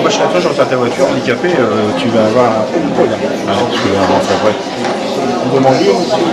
Moi, je serais toi, j'entends ta voiture handicapée, tu vas avoir un peu de problème. Ah, parce que avant, c'est vrai. On demande lui aussi.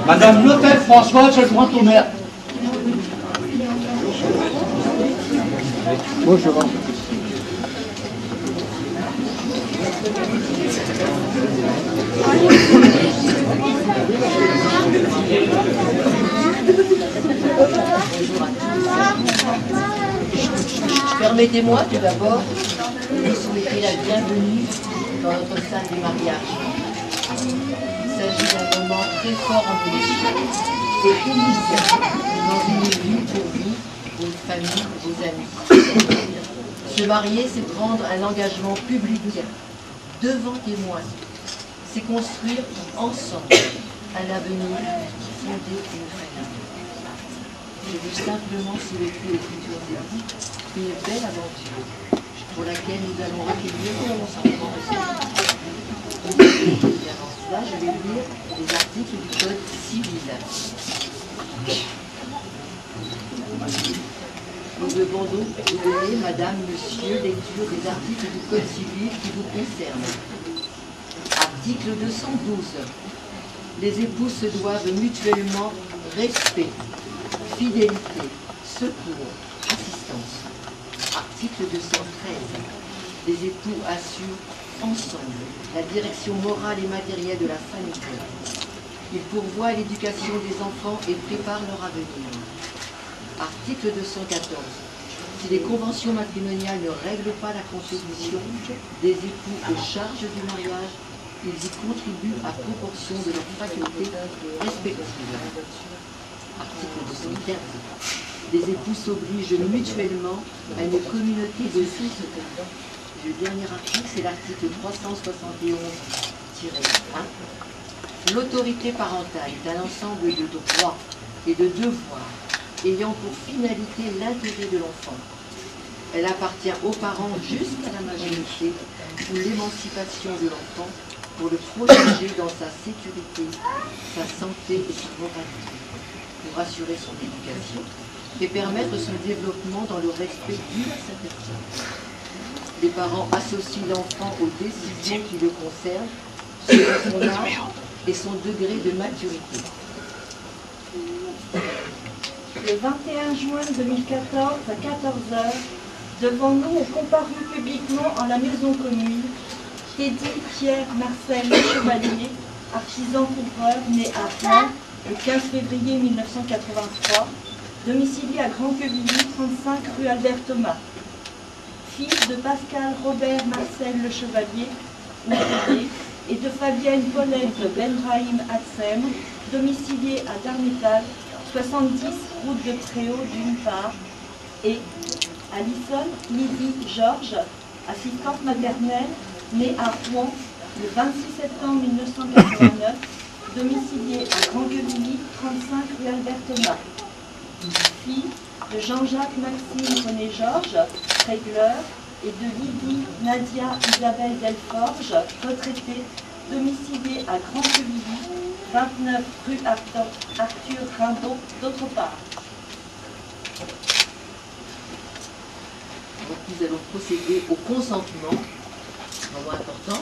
Madame l'hôtel François, je joins ton maire. Bonjour. Permettez-moi tout d'abord de souhaiter la bienvenue dans notre salle des mariages. Il s'agit d'un moment très fort en émotion et initial dans une vie pour vous, vos familles, vos amis. Se marier, c'est prendre un engagement public devant témoins. C'est construire ensemble un avenir, fonder une famille. Je veux simplement souhaiter aux futurs époux une belle aventure pour laquelle nous allons recueillir le consentement réciproque. Et avant cela, je vais lire les articles du Code civil. Nous devons donc vous donner, Madame, Monsieur, lecture des articles du Code civil qui vous concernent. Article 212. Les époux se doivent mutuellement respect, fidélité, secours, assistance. Article 213. Les époux assurent ensemble la direction morale et matérielle de la famille. Ils pourvoient à l'éducation des enfants et préparent leur avenir. Article 214. Si les conventions matrimoniales ne règlent pas la contribution des époux aux charges du mariage, ils y contribuent à proportion de leurs facultés respectives. Article 215. Les époux s'obligent mutuellement à une communauté de vie. Le dernier article, c'est l'article 371-1. L'autorité parentale est un ensemble de droits et de devoirs ayant pour finalité l'intérêt de l'enfant. Elle appartient aux parents jusqu'à la majorité ou l'émancipation de l'enfant pour le protéger dans sa sécurité, sa santé et sa moralité, pour assurer son éducation et permettre son développement dans le respect dû à sa personne. Les parents associent l'enfant aux décisions qui le concernent selon son âge et son degré de maturité. Le 21 juin 2014, à 14h, devant nous ont comparu publiquement en la maison commune Teddy Pierre Marcel Chevalier, artisan couvreur né à Rouen le 15 février 1983, domicilié à Grand-Quevilly, 35 rue Albert Thomas. Fils de Pascal Robert Marcel Le Chevalier, ouvrier, et de Fabienne Paulette Benrahim Hatsem, domicilié à Darnétal, 70 route de Préau d'une part, et Alison Lydie Georges, assistante maternelle, née à Rouen le 26 septembre 1989, domiciliée à Grand-Quevilly, 35 rue Albert Thomas. Fille de Jean-Jacques Maxime René Georges, régleur, et de Lydie Nadia Isabelle Delforge, retraitée, domiciliée à Grand-Quevilly, 29 rue Arthur Rimbaud, d'autre part. Donc nous allons procéder au consentement, vraiment important,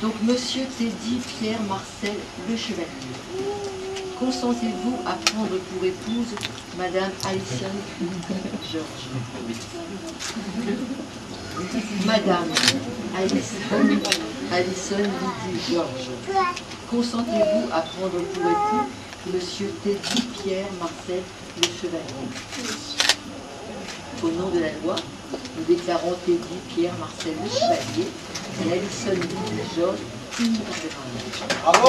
Donc, Monsieur Teddy Pierre Marcel Le Chevalier, consentez-vous à prendre pour épouse Madame Alison Georges? Madame Alison Lydie Georges, consentez-vous à prendre pour époux Monsieur Teddy Pierre Marcel Le Chevalier? Au nom de la loi, nous déclarons Teddy Pierre Marcel Le Chevalier et Alison Lydie Georges unis par le mariage. Bravo!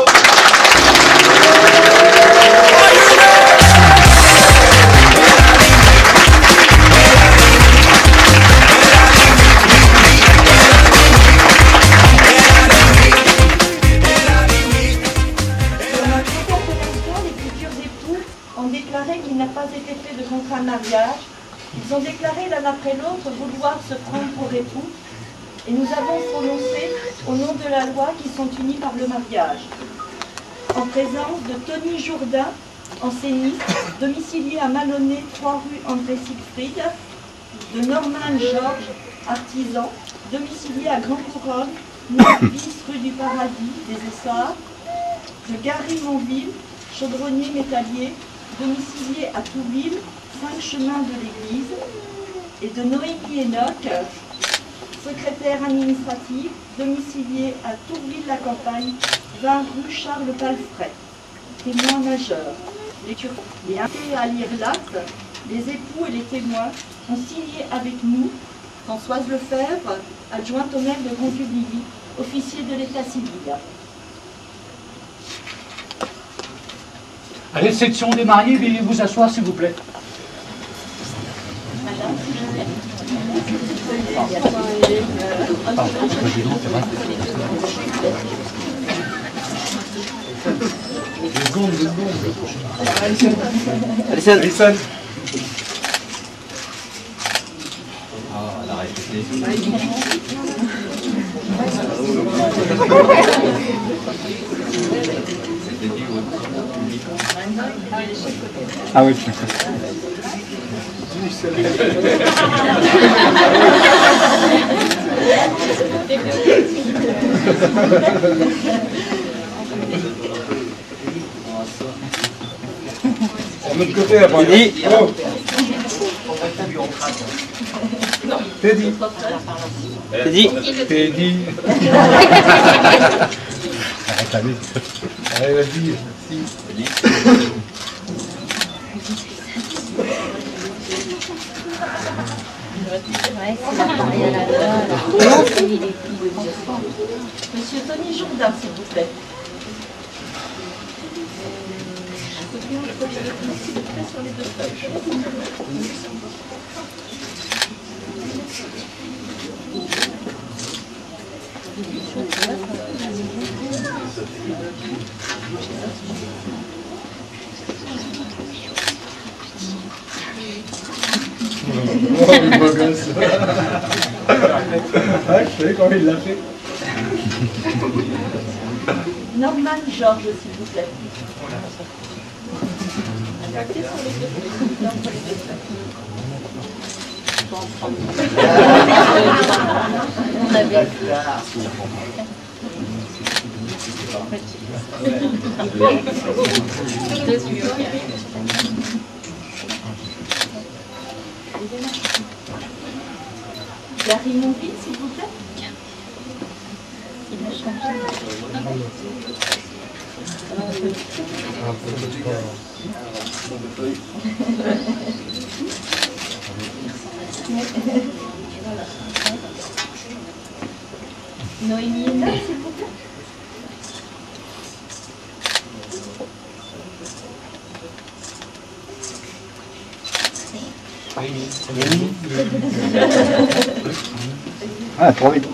Qu'il n'a pas été fait de contrat de mariage. Ils ont déclaré l'un après l'autre vouloir se prendre pour époux et nous avons prononcé au nom de la loi qu'ils sont unis par le mariage. En présence de Tony Jourdain, enseigniste, domicilié à Malonnet, 3 rue André Siegfried, de Norman Georges, artisan, domicilié à Grand Couronne, 9 bis rue du Paradis, des Essarts, de Gary Monville, chaudronnier métallier, domicilié à Tourville, 5 chemin de l'église, et de Noémie Enoch, secrétaire administrative, domicilié à Tourville-la-Campagne, 20 rue Charles Palfret, témoin majeur. Les invités à lire l'acte, les époux et les témoins ont signé avec nous Françoise Lefebvre, adjointe au maire de Contubilly, officier de l'état civil. Allez, section des mariés, veuillez vous asseoir s'il vous plaît. Alison. Ah, elle a répété. Ah oui. De l'autre côté, après. Teddy. Oh. Teddy. Teddy. Teddy. Arrête, allez. Allez, vas-y. Si. Monsieur Tony Jourdain, s'il vous plaît. Sur les 2 feuilles. Oh, le beau gosse. Ouais, je savais comment il l'a fait. Norman Georges, s'il vous plaît. Sur les 2 On avait Gary Monville, s'il vous plaît. Il a changé. Noémie Enoch, s'il vous plaît. Ah, trop vite.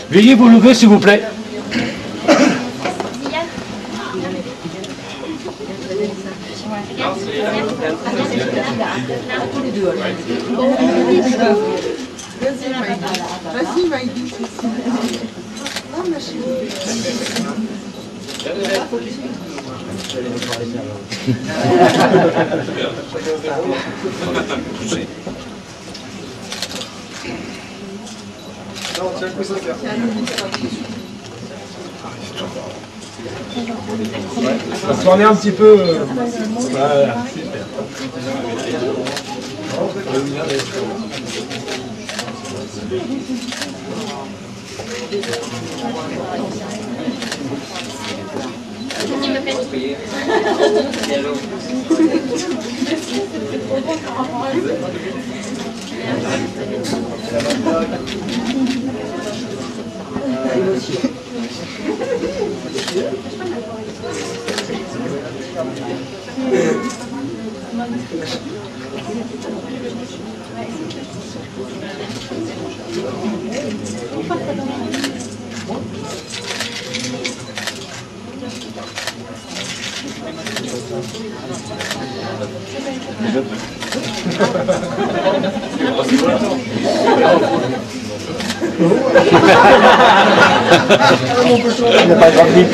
Veuillez vous lever s'il vous plaît. Tous les deux. Vas-y, Maïdi. Non, ma chérie. Non, tiens, le ça faire. On va se tourner un petit peu. Voilà. Il n'a pas de grande bite.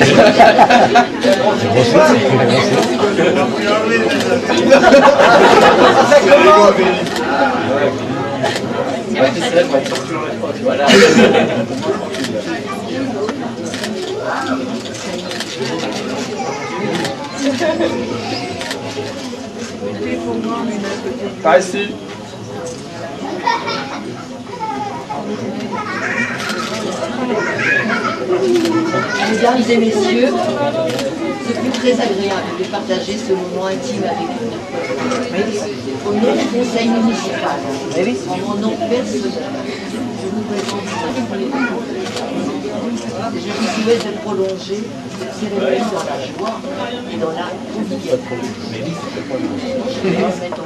Par ici. Mesdames et messieurs, ce fut très agréable de partager ce moment intime avec vous. Au nom du conseil municipal, en mon nom personnel, je vous présente et je vous souhaite de prolonger cette cérémonie dans la joie et dans la convivialité. Je vais vous mettre en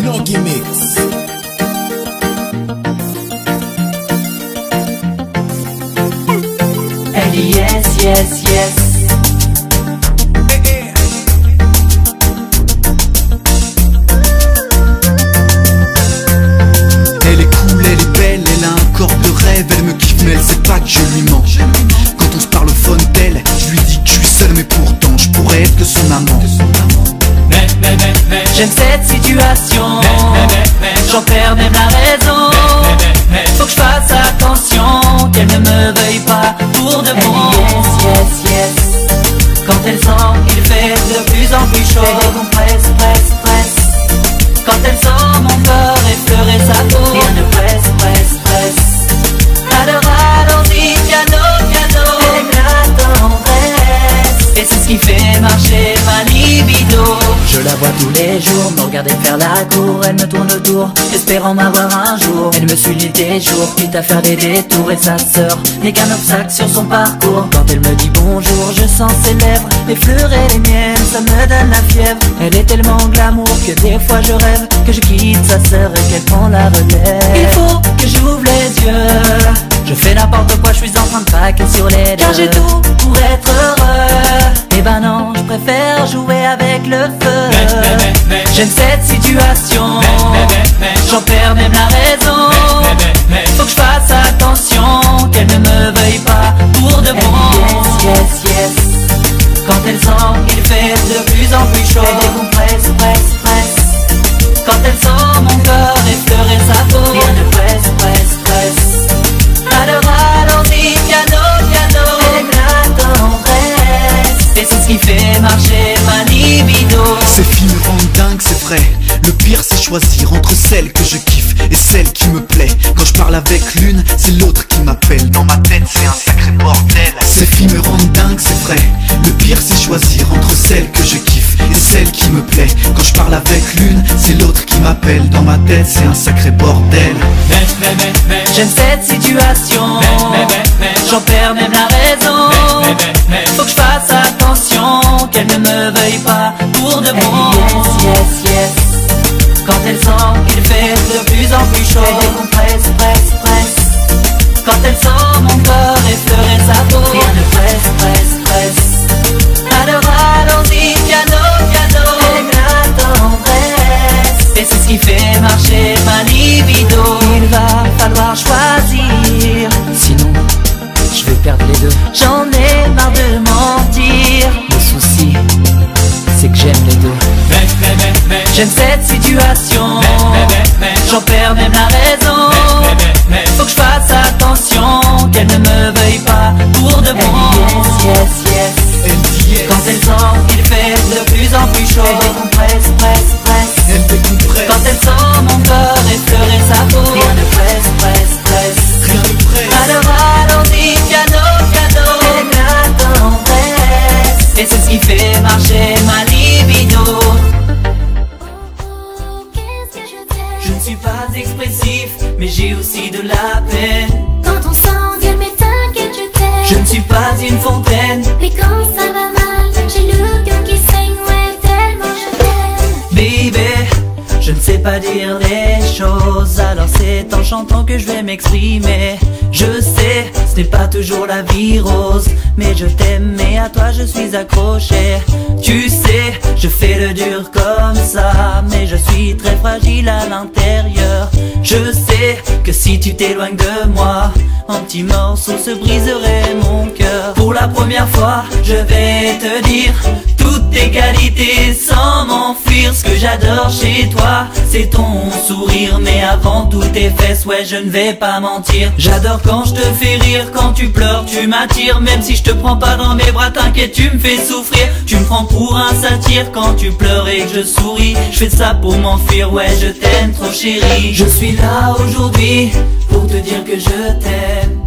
No gimmicks. Elle dit yes, yes, yes. Elle est cool, elle est belle, elle a un corps de rêve. Elle me kiffe mais elle sait pas que je lui mens. Quand on se parle au phone d'elle, je lui dis que je suis seul mais pourtant je pourrais être que son amant. J'aime cette situation, j'en perds même la raison. Faut que je fasse attention, qu'elle ne me veuille pas pour de bon. Yes, yes, yes. Quand elle sent qu'il fait de plus en plus chaud, elle décompresse, presse, presse. Quand elle sent mon corps effleurer sa peau, rien ne presse, presse, presse. Alors allons-y, piano, piano. Elle est la tendresse, et c'est ce qui fait marcher ma libido. Je la vois tous les jours me regarder faire travers la cour, elle me tourne autour, espérant m'avoir un jour. Elle me suit nuit et jour, quitte à faire des détours. Et sa sœur n'est qu'un obstacle sur son parcours. Quand elle me dit bonjour, je sens ses lèvres effleurer les miennes, ça me donne la fièvre. Elle est tellement glamour que des fois je rêve que je quitte sa sœur et qu'elle prend la relève. Il faut que j'ouvre les yeux, je fais n'importe quoi, je suis en train de craquer sur les deux. Car j'ai tout pour être heureux. Eh ben non, je préfère jouer avec le feu. J'aime cette situation, j'en perds même la raison. Faut que je fasse attention, qu'elle ne me veuille pas pour de bon. Yes, yes, yes. Quand elle sent qu'il fait de plus en plus chaud, elle décompresse, presse, presse. Quand elle sent mon corps effleurer sa peau, rien ne presse, presse, presse. Alors allons-y, piano, piano, avec la tendresse. Et c'est ce qui fait marcher ma libido. Ces filles me rendent dingue, c'est vrai. Le pire c'est choisir entre celle que je kiffe et celle qui me plaît. Quand je parle avec l'une, c'est l'autre qui m'appelle. Dans ma tête c'est un sacré bordel. Ces filles me rendent dingue, c'est vrai. Le pire c'est choisir entre celle que je kiffe et celle qui me plaît. Quand je parle avec l'une, c'est l'autre qui m'appelle. Dans ma tête c'est un sacré bordel. J'aime cette situation, j'en perds même la raison. Faut que je fasse attention, qu'elle ne me veuille pas pour de bon. Yes, yes, yes. Quand elle sent qu'il fait de plus en plus chaud, elle décompresse, presse, presse. Quand elle sent mon corps effleurer sa peau, rien ne presse, presse, presse. Alors allons-y, piano, piano, avec la tendresse. Et c'est ce qui fait marcher ma libido. Il va falloir choisir, sinon je vais perdre les deux. J'en ai marre de mentir, le souci c'est que j'aime les deux. J'aime cette situation, j'en perds même la raison. Faut que je fasse attention, qu'elle ne me veuille pas pour de bon. Yes, yes, yes. Quand elle sent qu'il fait de plus en plus chaud, elle décompresse, presse, presse. Quand elle sent mon corps effleurer sa peau, rien ne presse, presse, presse. Alors allons-y, piano, piano, avec la tendresse. Et c'est ce qui fait marcher ma libido. Je ne suis pas expressif, mais j'ai aussi de la peine. Quand on s'engueule, mais t'inquiète, je t'aime. Je ne suis pas une fontaine, mais quand ça va mal, j'ai le cœur qui saigne, ouais, tellement je t'aime. Baby, je ne sais pas dire les choses, alors c'est en chantant que je vais m'exprimer. Je sais, ce n'est pas toujours la vie rose, mais je t'aime et à toi je suis accroché. Tu sais, je fais le dur comme ça, mais je suis très fragile à l'intérieur. Je sais que si tu t'éloignes de moi, en petits morceaux se briserait mon cœur. Pour la première fois, je vais te dire toutes tes qualités sans m'enfuir. Ce que j'adore chez toi, c'est ton sourire, mais avant tout tes fesses, ouais, je ne vais pas mentir. J'adore quand je te fais rire, quand tu pleures, tu m'attires. Même si je te prends pas dans mes bras, t'inquiète, tu me fais souffrir. Tu me prends pour un satire quand tu pleures et que je souris. Je fais ça pour m'enfuir, ouais, je t'aime trop chérie. Je suis là aujourd'hui pour te dire que je t'aime.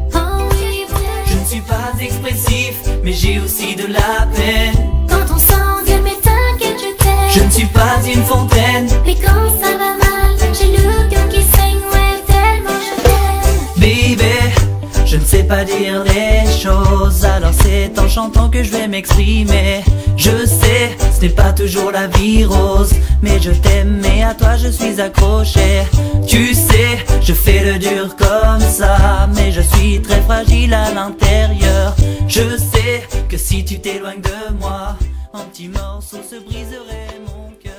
Je ne suis pas expressif, mais j'ai aussi de la peine. Quand on s'engueule, mais t'inquiète, je t'aime. Je ne suis pas une fontaine, mais quand ça va mal, j'ai le cœur qui saigne, ouais, tellement je t'aime. Baby, je ne sais pas dire les choses, alors c'est en chantant que je vais m'exprimer. Je sais, ce n'est pas toujours la vie rose, mais je t'aime et à toi je suis accroché. Tu sais, je fais le dur comme ça, mais je suis très fragile à l'intérieur. Je sais que si tu t'éloignes de moi, en petits morceaux se briserait mon cœur.